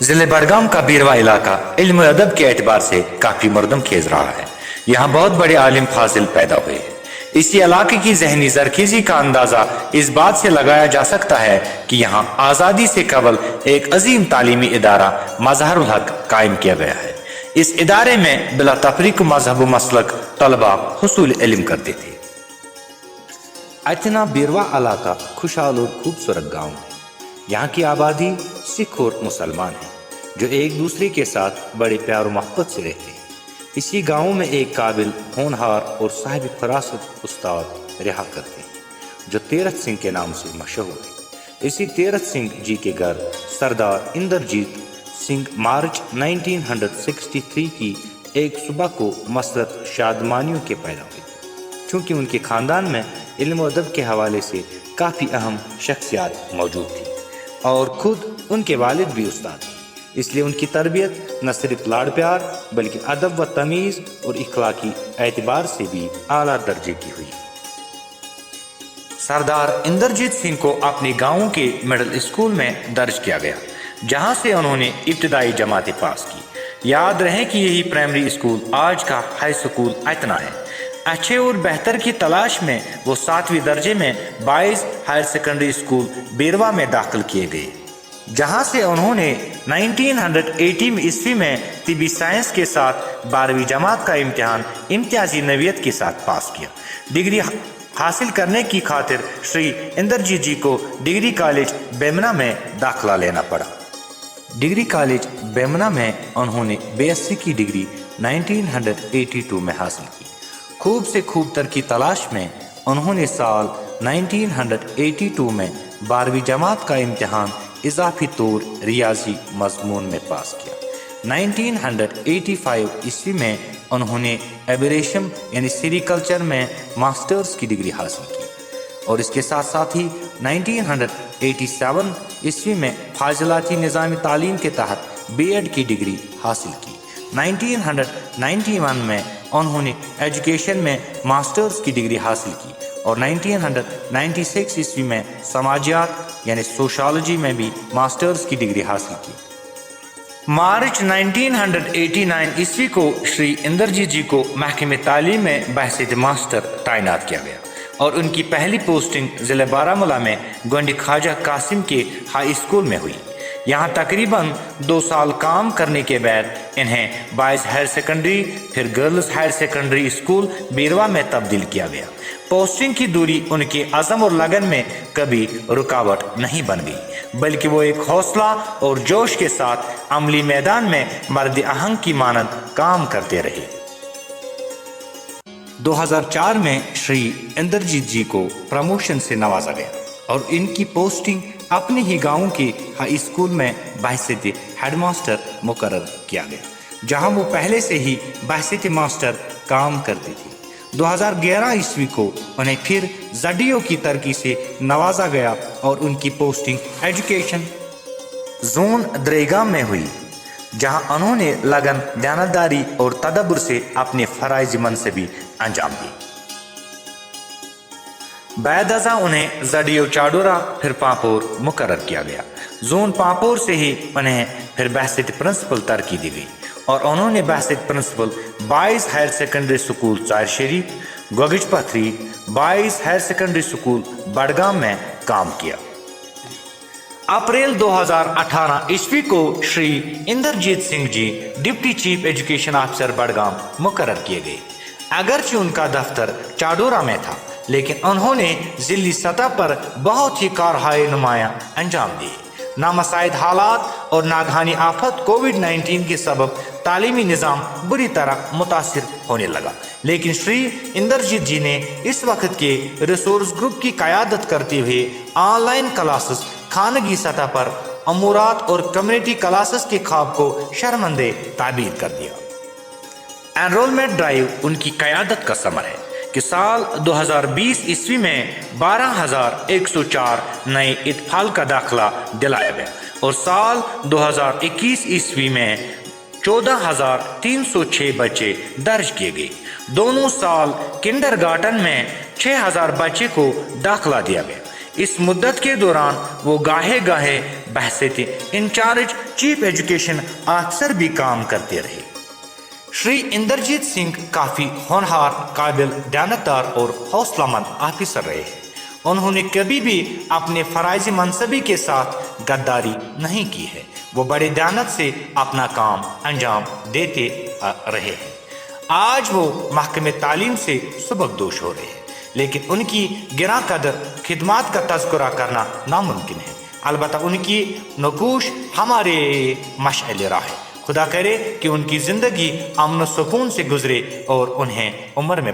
ضلع بڑگام کا بیروا علاقہ علم و ادب کے اعتبار سے کافی مردم خیز رہا ہے۔ یہاں بہت بڑے عالم فاضل پیدا ہوئے ہیں۔ اسی علاقے کی ذہنی زرخیزی کا اندازہ اس بات سے لگایا جا سکتا ہے کہ یہاں آزادی سے قبل ایک عظیم تعلیمی ادارہ مظہر الحق قائم کیا گیا ہے۔ اس ادارے میں بلا تفریق مذہب و مسلک طلباء حصول علم کرتے تھے۔ اتنا بیروا علاقہ خوشحال اور خوبصورت گاؤں ہے۔ یہاں کی آبادی سکھ اور مسلمان ہیں جو ایک دوسرے کے ساتھ بڑے پیار و محبت سے رہتے ہیں۔ اسی گاؤں میں ایک قابل ہونہار اور صاحب فراست استاد رہا کرتے ہیں جو تیرتھ سنگھ کے نام سے مشہور ہے۔ اسی تیرتھ سنگھ جی کے گھر سردار اندرجیت سنگھ مارچ 1963 کی ایک صبح کو مسرت شادمانیوں کے پیدا ہوئے تھے۔ چونکہ ان کے خاندان میں علم و ادب کے حوالے سے کافی اہم شخصیات موجود تھیں اور خود ان کے والد بھی استاد تھے، اس لیے ان کی تربیت نہ صرف لاڑ پیار بلکہ ادب و تمیز اور اخلاقی اعتبار سے بھی اعلیٰ درجے کی ہوئی۔ سردار اندرجیت سنگھ کو اپنے گاؤں کے مڈل اسکول میں درج کیا گیا، جہاں سے انہوں نے ابتدائی جماعتیں پاس کی۔ یاد رہے کہ یہی پرائمری اسکول آج کا ہائی اسکول اتنا ہے۔ اچھے اور بہتر کی تلاش میں وہ 7ویں درجے میں بائز ہائر سیکنڈری اسکول بیروا میں داخل کیے گئے، جہاں سے انہوں نے 1980 عیسوی میں طبی سائنس کے ساتھ 12ویں جماعت کا امتحان امتیازی نوعیت کے ساتھ پاس کیا۔ ڈگری حاصل کرنے کی خاطر شری اندرجیت جی کو ڈگری کالج بیمنا میں داخلہ لینا پڑا۔ ڈگری کالج بیمنا میں انہوں نے BSc کی ڈگری 1982 میں حاصل کی۔ خوب سے خوب تر کی تلاش میں انہوں نے سال 1982 میں 12ویں جماعت کا امتحان اضافی طور ریاضی مضمون میں پاس کیا۔ 1985 عیسوی میں انہوں نے ایبریشم یعنی سیریکلچر میں ماسٹرز کی ڈگری حاصل کی اور اس کے ساتھ ساتھ ہی 1987 عیسوی میں فاضلاتی نظام تعلیم کے تحت B.Ed کی ڈگری حاصل کی۔ 1991 میں انہوں نے ایجوکیشن میں ماسٹرز کی ڈگری حاصل کی اور 1996 عیسوی میں سماجیات یعنی سوشالوجی میں بھی ماسٹرز کی ڈگری حاصل کی۔ مارچ 1989 عیسوی کو شری اندرجیت جی کو محکمہ تعلیم میں بحیثیت ماسٹر تعینات کیا گیا اور ان کی پہلی پوسٹنگ ضلع بارہمولہ میں گونڈی خواجہ قاسم کے ہائی اسکول میں ہوئی۔ یہاں تقریباً 2 سال کام کرنے کے بعد انہیں بائز ہائر سیکنڈری پھر گرلز ہائر سیکنڈری اسکول بیروا میں تبدیل کیا گیا۔ پوسٹنگ کی دوری ان کے عزم اور لگن میں کبھی رکاوٹ نہیں بن گئی، بلکہ وہ ایک حوصلہ اور جوش کے ساتھ عملی میدان میں مرد آہنگ کی مانند کام کرتے رہے۔ 2004 میں شری اندرجیت جی کو پروموشن سے نوازا گیا اور ان کی پوسٹنگ اپنے ہی گاؤں کے ہائی اسکول میں بحیثیت ہیڈ ماسٹر مقرر کیا گیا، جہاں وہ پہلے سے ہی بحیثیت ماسٹر کام کرتے تھے۔ 2011 عیسوی کو انہیں پھر زڈیو کی ترقی سے نوازا گیا اور ان کی پوسٹنگ ایجوکیشن زون دریگام میں ہوئی، جہاں انہوں نے لگن، دیانتداری اور تدبر سے اپنے فرائض منصبی انجام دی۔ بعد ازاں انہیں زڈیو چاڈورا پھر پامپور مقرر کیا گیا۔ زون پامپور سے ہی انہیں پھر بحیثیت پرنسپل ترقی دی گئی اور انہوں نے بحیثیت principal boys higher secondary school Chrar Sharif, Gogji Pathri, boys higher secondary school Budgam میں کام کیا۔ اپریل 2018 عیسوی کو Shri Inderjeet Singh ji deputy chief education officer Budgam مقرر کیے گئے۔ اگرچہ ان کا دفتر چاڈورا میں تھا، لیکن انہوں نے ضلعی سطح پر بہت ہی کارہائے نمایاں انجام دیے۔ نامساعد حالات اور ناگہانی آفت کووڈ-19 کے سبب تعلیمی نظام بری طرح متاثر ہونے لگا، لیکن شری اندرجیت جی نے اس وقت کے ریسورس گروپ کی قیادت کرتے ہوئے آن لائن کلاسز، خانگی سطح پر امورات اور کمیونٹی کلاسز کے خواب کو شرمندے تعبیر کر دیا۔ انرولمنٹ ڈرائیو ان کی قیادت کا ثمر ہے کہ سال 2020 عیسوی میں 12,104 نئے اطفال کا داخلہ دلایا گیا اور سال 2021 عیسوی میں 14,306 بچے درج کیے گئے۔ دونوں سال کنڈر گارٹن میں 6,000 بچے کو داخلہ دیا گیا۔ اس مدت کے دوران وہ گاہے گاہے بحثیت انچارج چیف ایجوکیشن آفیسر بھی کام کرتے رہے۔ شری اندرجیت سنگھ کافی ہونہار، قابل دیانتدار اور حوصلہ مند آفیسر رہے ہیں۔ انہوں نے کبھی بھی اپنے فرائض منصبی کے ساتھ غداری نہیں کی ہے۔ وہ بڑے دیانت سے اپنا کام انجام دیتے رہے ہیں۔ آج وہ محکمہ تعلیم سے سبکدوش ہو رہے ہیں، لیکن ان کی گراں قدر خدمات کا تذکرہ کرنا ناممکن ہے۔ البتہ ان کی نقوش ہمارے مشعل راہ ہے۔ خدا کرے کہ ان کی زندگی امن و سکون سے گزرے اور انہیں عمر میں